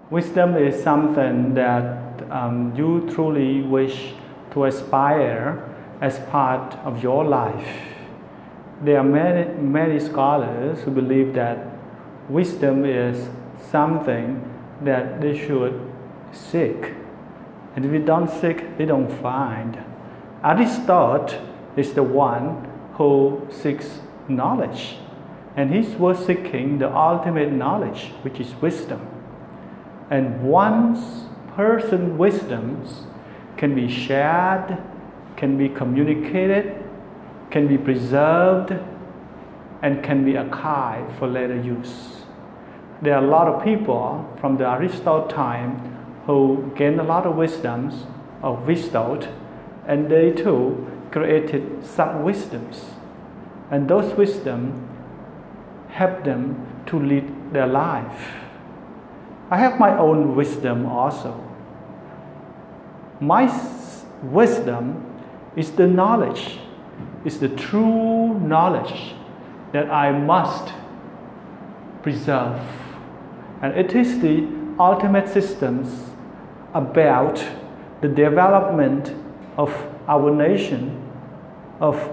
Wisdom is something that you truly wish to aspire as part of your life. There are many scholars who believe that wisdom is something that they should seek. And if they don't seek, they don't find. Aristotle is the one who seeks knowledge. And he was seeking the ultimate knowledge, which is wisdom. And one's person's wisdoms can be shared, can be communicated, can be preserved, and can be archived for later use. There are a lot of people from the Aristotle time who gained a lot of wisdoms of Aristotle, and they too created sub-wisdoms. And those wisdoms help them to lead their life. I have my own wisdom also. My wisdom is the knowledge, is the true knowledge that I must preserve. And it is the ultimate systems about the development of our nation, of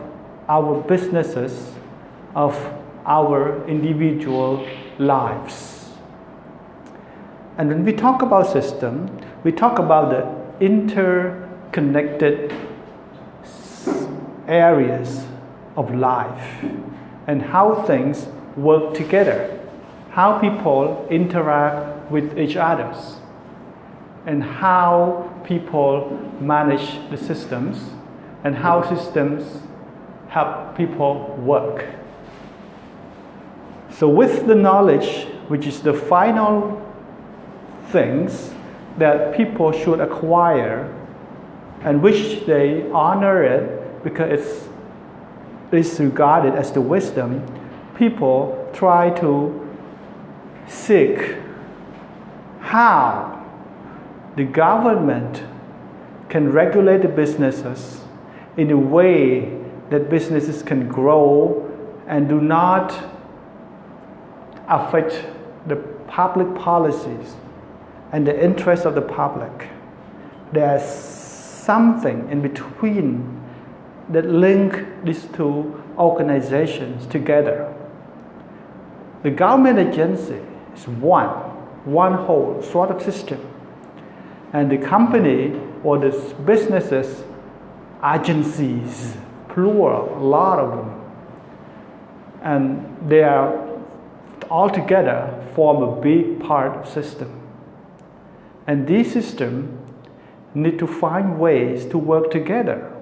our businesses, of our individual lives. And when we talk about system, we talk about the interconnected areas of life and how things work together, how people interact with each other, and how people manage the systems, and how systems help people work. So with the knowledge, which is the final things that people should acquire and which they honor it because it's regarded as the wisdom, people try to seek how the government can regulate the businesses in a way that businesses can grow and do not affect the public policies and the interest of the public. There's something in between that link these two organizations together. The government agency is one whole sort of system. And the company or the businesses, agencies, plural, a lot of them. And they are all together form a big part of system. And these systems need to find ways to work together.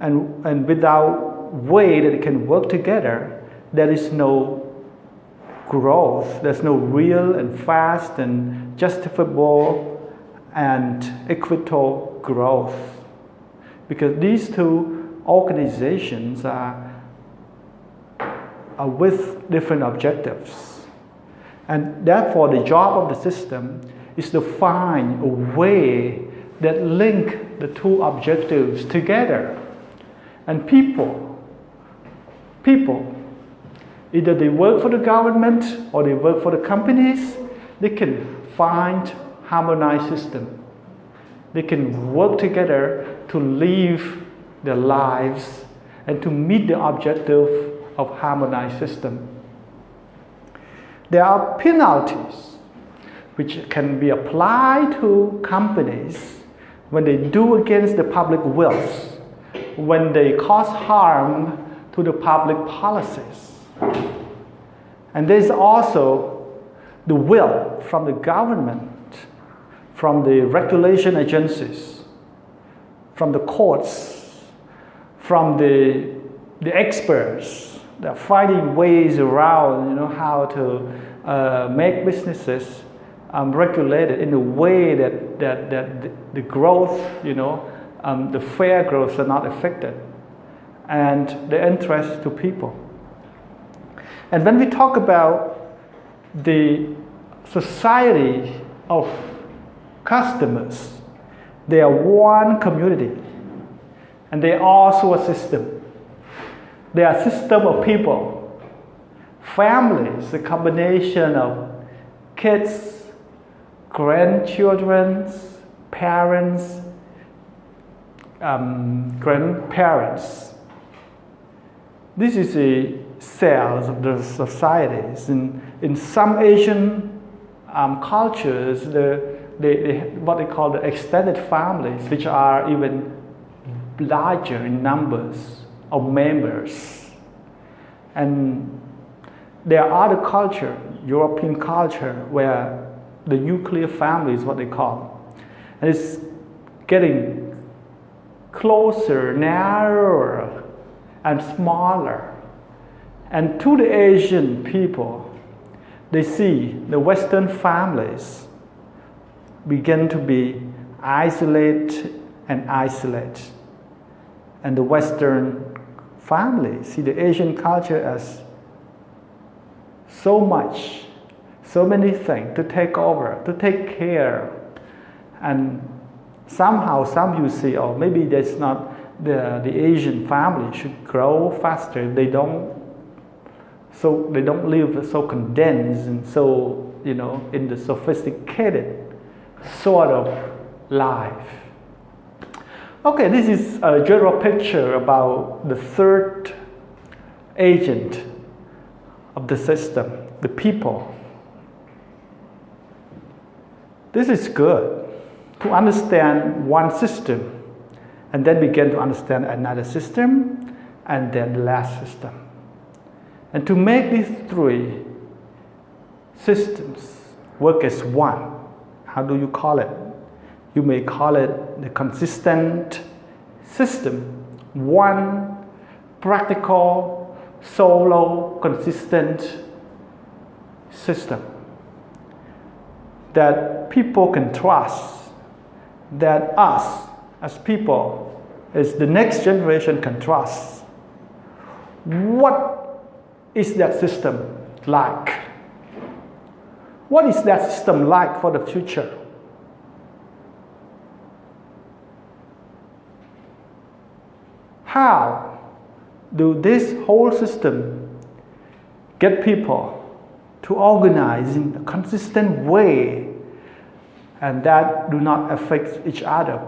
And without way that it can work together, there is no growth. There's no real and fast and justifiable and equitable growth. Because these two organizations are with different objectives. And therefore the job of the system is to find a way that link the two objectives together. And people, either they work for the government or they work for the companies, they can find harmonized system. They can work together to live their lives and to meet the objective of harmonized system. There are penalties which can be applied to companies when they do against the public wills, when they cause harm to the public policies. And there's also the will from the government, from the regulation agencies, from the courts, from the experts that are finding ways around, how to make businesses regulated in a way that the growth, the fair growth are not affected, and the interest to people. And when we talk about the society of customers, they are one community, and they are also a system. They are a system of people, families, a combination of kids, grandchildren, parents, grandparents. This is a cells of the societies. In some Asian cultures, what they call the extended families, which are even larger in numbers of members. And there are other culture, European culture, where the nuclear family is what they call. And it's getting closer, narrower, and smaller. And to the Asian people, they see the Western families begin to be isolate. And the Western family see the Asian culture as so many things to take over, to take care. And somehow some you see, oh, maybe that's not the Asian family should grow faster. They don't live so condensed and so, in the sophisticated sort of life. Okay, this is a general picture about the third agent of the system, the people. This is good to understand one system and then begin to understand another system and then the last system. And to make these three systems work as one, how do you call it? You may call it the consistent system. One practical, solo, consistent system that people can trust, that us as people, as the next generation can trust. What is that system like? What is that system like for the future? How do this whole system get people to organize in a consistent way and that do not affect each other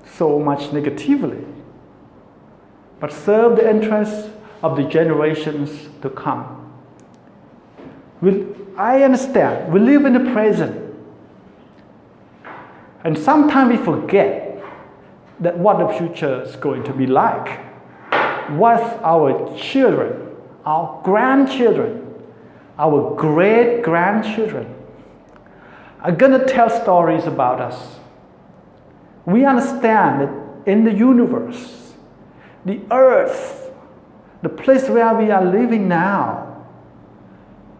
so much negatively, but serve the interests of the generations to come? I understand, we live in the present. And sometimes we forget that what the future is going to be like. What our children, our grandchildren, our great-grandchildren are going to tell stories about us. We understand that in the universe, the earth, the place where we are living now,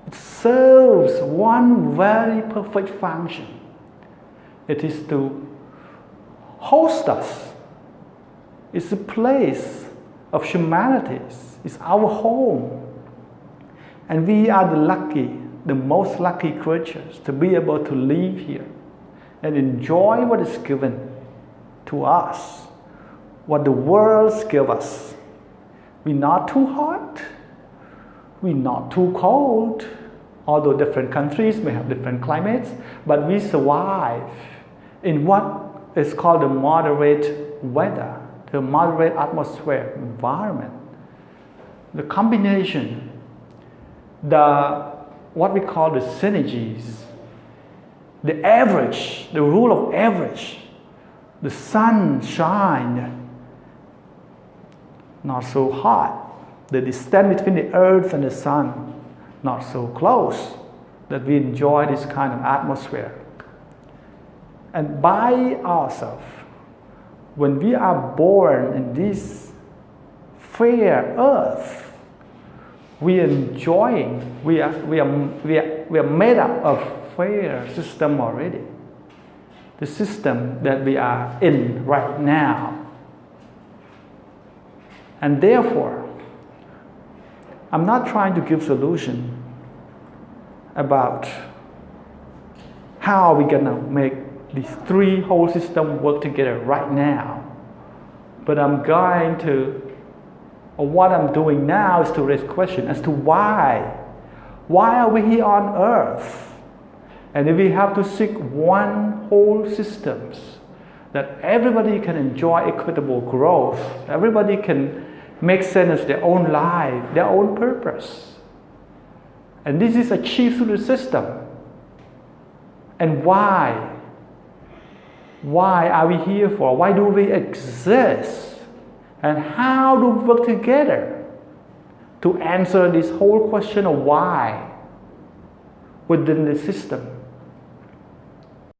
it serves one very perfect function. It is to host us. It's a place of humanities. It's our home. And we are the most lucky creatures to be able to live here and enjoy what is given to us, what the world gives us. We're not too hot, we're not too cold, although different countries may have different climates, but we survive in what is called the moderate weather, the moderate atmosphere environment. The combination, what we call the synergies, the average, the rule of average, the sun shine, not so hot. The distance between the earth and the sun, not so close, that we enjoy this kind of atmosphere. And by ourselves, when we are born in this fair earth, we are enjoying, we are made up of fair system already. The system that we are in right now. And therefore, I'm not trying to give solution about how we're gonna make these three whole systems work together right now. But I'm going to, or what I'm doing now is to raise question as to why. Why are we here on earth? And if we have to seek one whole systems that everybody can enjoy equitable growth, everybody can make sense of their own life, their own purpose. And this is achieved through the system. And why? Why are we here for? Why do we exist? And how do we work together to answer this whole question of why within the system?